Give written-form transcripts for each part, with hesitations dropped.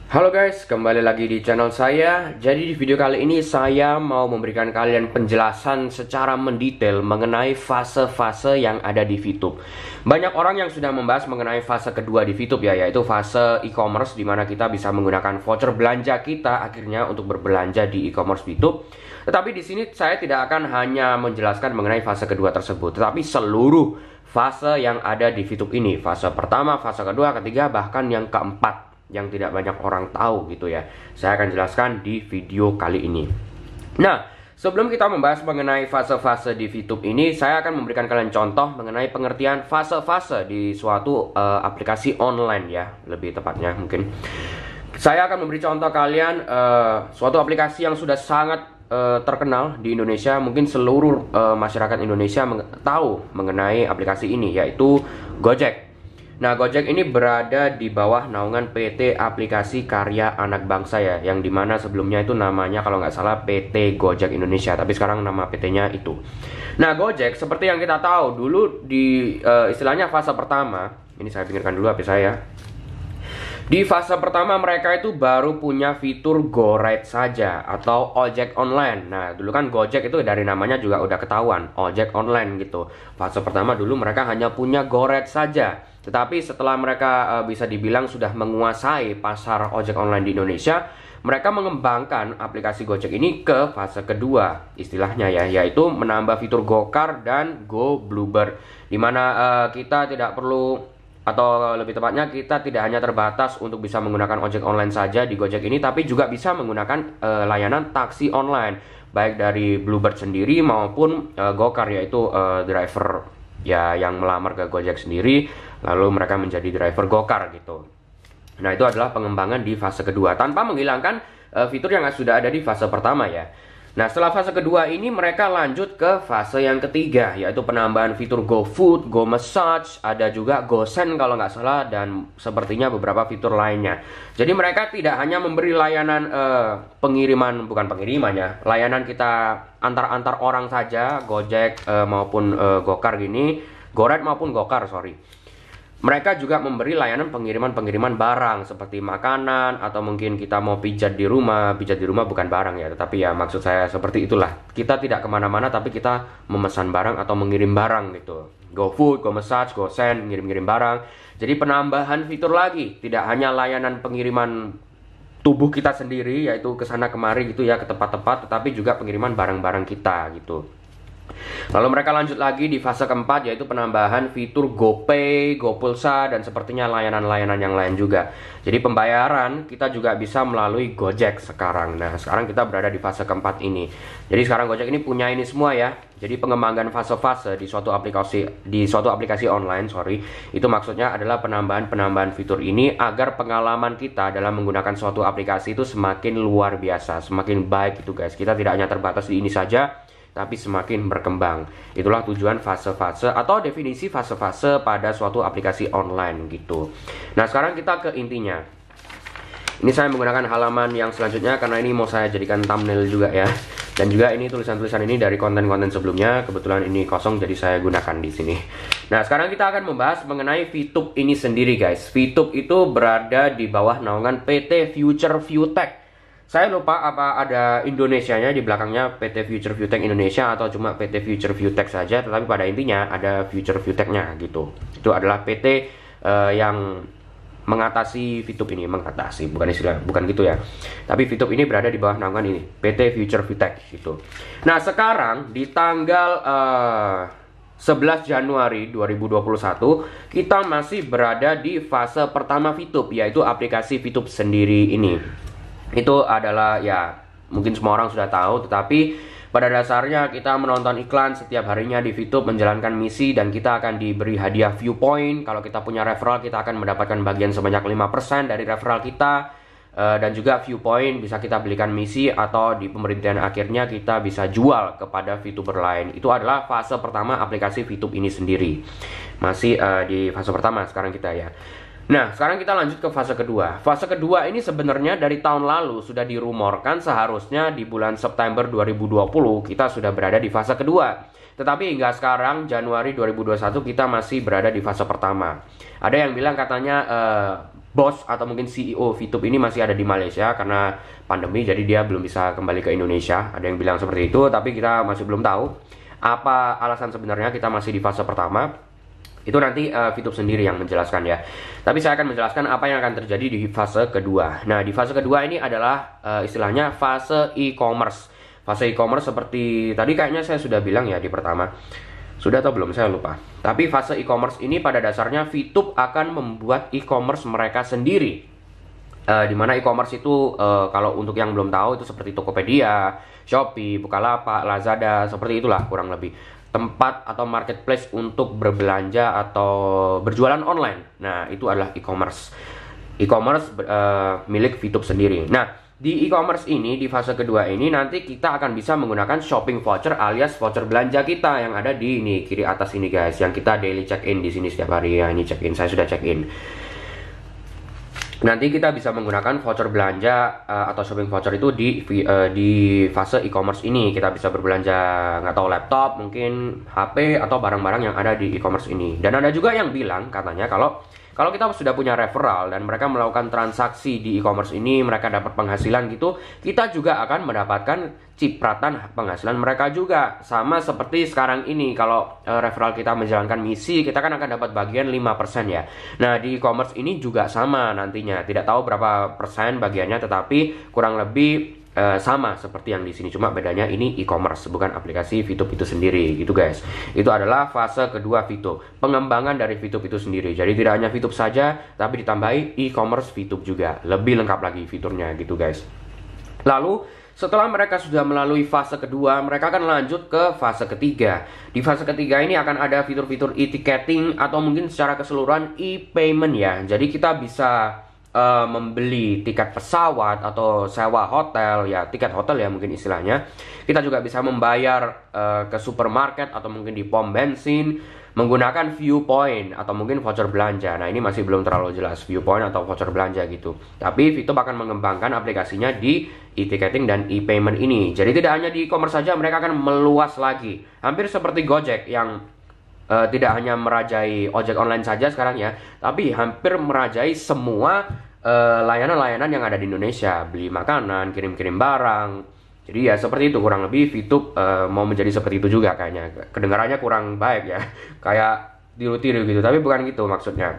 Halo guys, kembali lagi di channel saya. Jadi di video kali ini saya mau memberikan kalian penjelasan secara mendetail mengenai fase-fase yang ada di VTube. Banyak orang yang sudah membahas mengenai fase kedua di VTube ya, yaitu fase e-commerce di mana kita bisa menggunakan voucher belanja kita akhirnya untuk berbelanja di e-commerce VTube. Tetapi di sini saya tidak akan hanya menjelaskan mengenai fase kedua tersebut, tetapi seluruh fase yang ada di VTube ini. Fase pertama, fase kedua, ketiga, bahkan yang keempat yang tidak banyak orang tahu gitu ya. Saya akan jelaskan di video kali ini. Nah, sebelum kita membahas mengenai fase-fase di VTube ini, saya akan memberikan kalian contoh mengenai pengertian fase-fase di suatu aplikasi online ya, lebih tepatnya mungkin. Saya akan memberi contoh kalian suatu aplikasi yang sudah sangat terkenal di Indonesia. Mungkin seluruh masyarakat Indonesia tahu mengenai aplikasi ini, yaitu Gojek. Nah, Gojek ini berada di bawah naungan PT Aplikasi Karya Anak Bangsa ya, yang dimana sebelumnya itu namanya kalau nggak salah PT Gojek Indonesia, tapi sekarang nama PT-nya itu. Nah, Gojek seperti yang kita tahu dulu di istilahnya fase pertama, ini saya pikirkan dulu HP saya. Di fase pertama mereka itu baru punya fitur GoRide saja atau ojek online. Nah, dulu kan Gojek itu dari namanya juga udah ketahuan, ojek online gitu. Fase pertama dulu mereka hanya punya GoRide saja. Tetapi setelah mereka bisa dibilang sudah menguasai pasar ojek online di Indonesia, mereka mengembangkan aplikasi Gojek ini ke fase kedua istilahnya ya, yaitu menambah fitur GoCar dan GoBluebird, dimana kita tidak perlu, atau lebih tepatnya kita tidak hanya terbatas untuk bisa menggunakan ojek online saja di Gojek ini, tapi juga bisa menggunakan layanan taksi online, baik dari Bluebird sendiri maupun GoCar, yaitu driver ya yang melamar ke Gojek sendiri, lalu mereka menjadi driver GoCar gitu. Nah, itu adalah pengembangan di fase kedua tanpa menghilangkan fitur yang sudah ada di fase pertama ya. Nah, setelah fase kedua ini mereka lanjut ke fase yang ketiga, yaitu penambahan fitur GoFood, GoMassage, ada juga GoSend kalau nggak salah, dan sepertinya beberapa fitur lainnya. Jadi mereka tidak hanya memberi layanan pengiriman, bukan pengiriman ya, layanan kita antar orang saja, Gojek maupun GoCar gini, GoRide maupun GoCar, sorry. Mereka juga memberi layanan pengiriman barang seperti makanan, atau mungkin kita mau pijat di rumah bukan barang ya, tetapi ya maksud saya seperti itulah. Kita tidak kemana-mana tapi kita memesan barang atau mengirim barang gitu. GoFood, GoMassage, GoSend, ngirim-ngirim barang. Jadi penambahan fitur lagi, tidak hanya layanan pengiriman tubuh kita sendiri, yaitu ke sana kemari gitu ya, ke tempat-tempat, tetapi juga pengiriman barang-barang kita gitu. Lalu mereka lanjut lagi di fase keempat, yaitu penambahan fitur GoPay, GoPulsa, dan sepertinya layanan-layanan yang lain juga. Jadi pembayaran kita juga bisa melalui Gojek sekarang. Nah, sekarang kita berada di fase keempat ini. Jadi sekarang Gojek ini punya ini semua ya. Jadi pengembangan fase-fase di suatu aplikasi online, itu maksudnya adalah penambahan fitur ini agar pengalaman kita dalam menggunakan suatu aplikasi itu semakin luar biasa, semakin baik itu guys. Kita tidak hanya terbatas di ini saja, tapi semakin berkembang. Itulah tujuan fase-fase atau definisi fase-fase pada suatu aplikasi online gitu. Nah, sekarang kita ke intinya. Ini saya menggunakan halaman yang selanjutnya karena ini mau saya jadikan thumbnail juga ya. Dan juga ini tulisan-tulisan ini dari konten-konten sebelumnya. Kebetulan ini kosong jadi saya gunakan di sini. Nah, sekarang kita akan membahas mengenai VTube ini sendiri guys. VTube itu berada di bawah naungan PT Future ViewTech. Saya lupa apa ada Indonesianya di belakangnya, PT Future ViewTech Indonesia atau cuma PT Future ViewTech saja, tetapi pada intinya ada Future ViewTech-nya gitu. Itu adalah PT yang mengatasi VTube ini, bukan istilah, bukan gitu ya. Tapi VTube ini berada di bawah naungan ini, PT Future ViewTech gitu. Nah, sekarang di tanggal 11 Januari 2021 kita masih berada di fase pertama VTube, yaitu aplikasi VTube sendiri ini. Itu adalah ya mungkin semua orang sudah tahu, tetapi pada dasarnya kita menonton iklan setiap harinya di VTube, menjalankan misi, dan kita akan diberi hadiah Viewpoint. Kalau kita punya referral, kita akan mendapatkan bagian sebanyak 5% dari referral kita. Dan juga Viewpoint bisa kita belikan misi, atau di pemberhentian akhirnya kita bisa jual kepada VTuber lain. Itu adalah fase pertama aplikasi VTube ini sendiri. Masih di fase pertama sekarang kita ya. Nah, sekarang kita lanjut ke fase kedua. Fase kedua ini sebenarnya dari tahun lalu sudah dirumorkan seharusnya di bulan September 2020 kita sudah berada di fase kedua. Tetapi hingga sekarang Januari 2021 kita masih berada di fase pertama. Ada yang bilang katanya bos atau mungkin CEO VTube ini masih ada di Malaysia karena pandemi, jadi dia belum bisa kembali ke Indonesia. Ada yang bilang seperti itu, tapi kita masih belum tahu apa alasan sebenarnya kita masih di fase pertama. Itu nanti VTube sendiri yang menjelaskan ya. Tapi saya akan menjelaskan apa yang akan terjadi di fase kedua. Nah, di fase kedua ini adalah istilahnya fase e-commerce. Fase e-commerce seperti tadi kayaknya saya sudah bilang ya di pertama. Sudah atau belum, saya lupa. Tapi fase e-commerce ini pada dasarnya VTube akan membuat e-commerce mereka sendiri. Dimana e-commerce itu kalau untuk yang belum tahu itu seperti Tokopedia, Shopee, Bukalapak, Lazada, seperti itulah kurang lebih. Tempat atau marketplace untuk berbelanja atau berjualan online. Nah, itu adalah e-commerce. E-commerce milik VTube sendiri. Nah, di e-commerce ini, di fase kedua ini, nanti kita akan bisa menggunakan shopping voucher alias voucher belanja kita yang ada di ini, kiri atas ini guys. Yang kita daily check-in di sini setiap hari ya, ini check-in, saya sudah check-in. Nanti kita bisa menggunakan voucher belanja atau shopping voucher itu di fase e-commerce ini. Kita bisa berbelanja, nggak tahu laptop, mungkin HP atau barang-barang yang ada di e-commerce ini. Dan ada juga yang bilang katanya kalau kita sudah punya referral dan mereka melakukan transaksi di e-commerce ini, mereka dapat penghasilan gitu, kita juga akan mendapatkan cipratan penghasilan mereka juga. Sama seperti sekarang ini, kalau referral kita menjalankan misi, kita kan akan dapat bagian 5% ya. Nah, di e-commerce ini juga sama nantinya. Tidak tahu berapa persen bagiannya, tetapi kurang lebih sama seperti yang di sini, cuma bedanya ini e-commerce bukan aplikasi VTube itu sendiri gitu guys. Itu adalah fase kedua VTube, pengembangan dari VTube itu sendiri. Jadi tidak hanya VTube saja, tapi ditambahi e-commerce VTube juga, lebih lengkap lagi fiturnya gitu guys. Lalu setelah mereka sudah melalui fase kedua, mereka akan lanjut ke fase ketiga. Di fase ketiga ini akan ada fitur-fitur e-ticketing atau mungkin secara keseluruhan e-payment ya. Jadi kita bisa membeli tiket pesawat atau sewa hotel ya, tiket hotel ya mungkin istilahnya. Kita juga bisa membayar ke supermarket atau mungkin di pom bensin menggunakan viewpoint atau mungkin voucher belanja. Nah, ini masih belum terlalu jelas viewpoint atau voucher belanja gitu. Tapi VTube akan mengembangkan aplikasinya di e-ticketing dan e-payment ini. Jadi tidak hanya di e-commerce saja, mereka akan meluas lagi. Hampir seperti Gojek yang tidak hanya merajai ojek online saja sekarang ya, tapi hampir merajai semua layanan-layanan yang ada di Indonesia, beli makanan, kirim-kirim barang. Jadi ya seperti itu kurang lebih VTube mau menjadi seperti itu juga kayaknya. Kedengarannya kurang baik ya, kayak tiru-tiru gitu, tapi bukan gitu maksudnya.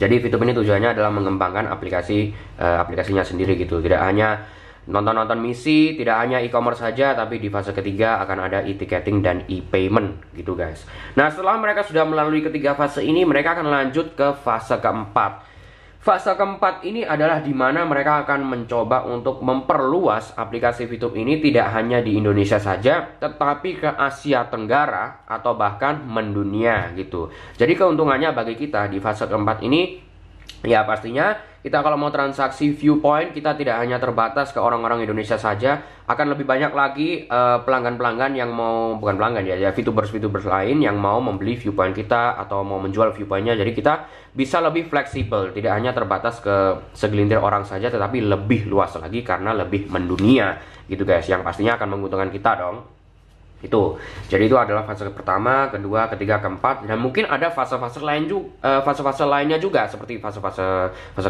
Jadi VTube ini tujuannya adalah mengembangkan aplikasinya sendiri gitu. Tidak hanya nonton-nonton misi, tidak hanya e-commerce saja, tapi di fase ketiga akan ada e-ticketing dan e-payment gitu guys. Nah, setelah mereka sudah melalui ketiga fase ini, mereka akan lanjut ke fase keempat. Fase keempat ini adalah di mana mereka akan mencoba untuk memperluas aplikasi VTube ini tidak hanya di Indonesia saja, tetapi ke Asia Tenggara atau bahkan mendunia gitu. Jadi keuntungannya bagi kita di fase keempat ini, ya pastinya kita kalau mau transaksi viewpoint, kita tidak hanya terbatas ke orang-orang Indonesia saja, akan lebih banyak lagi pelanggan-pelanggan yang mau, bukan pelanggan ya, VTubers lain yang mau membeli viewpoint kita atau mau menjual viewpointnya. Jadi kita bisa lebih fleksibel, tidak hanya terbatas ke segelintir orang saja, tetapi lebih luas lagi karena lebih mendunia gitu guys, yang pastinya akan menguntungkan kita dong. Itu. Jadi itu adalah fase pertama, kedua, ketiga, keempat, dan mungkin ada fase-fase lain juga, fase-fase lainnya juga seperti fase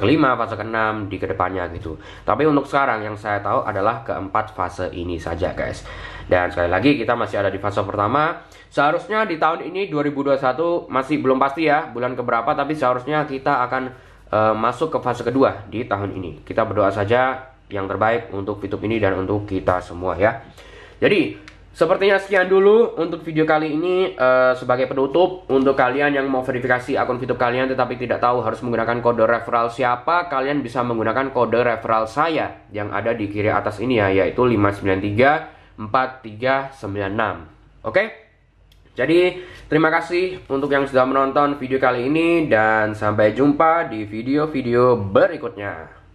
kelima, fase keenam di kedepannya gitu. Tapi untuk sekarang yang saya tahu adalah keempat fase ini saja guys. Dan sekali lagi kita masih ada di fase pertama. Seharusnya di tahun ini 2021 masih belum pasti ya bulan keberapa, tapi seharusnya kita akan masuk ke fase kedua di tahun ini. Kita berdoa saja yang terbaik untuk VTube ini dan untuk kita semua ya. Jadi sepertinya sekian dulu untuk video kali ini. Sebagai penutup, untuk kalian yang mau verifikasi akun VTube kalian tetapi tidak tahu harus menggunakan kode referral siapa, kalian bisa menggunakan kode referral saya yang ada di kiri atas ini ya, yaitu 5934396. Oke? Jadi terima kasih untuk yang sudah menonton video kali ini, dan sampai jumpa di video-video berikutnya.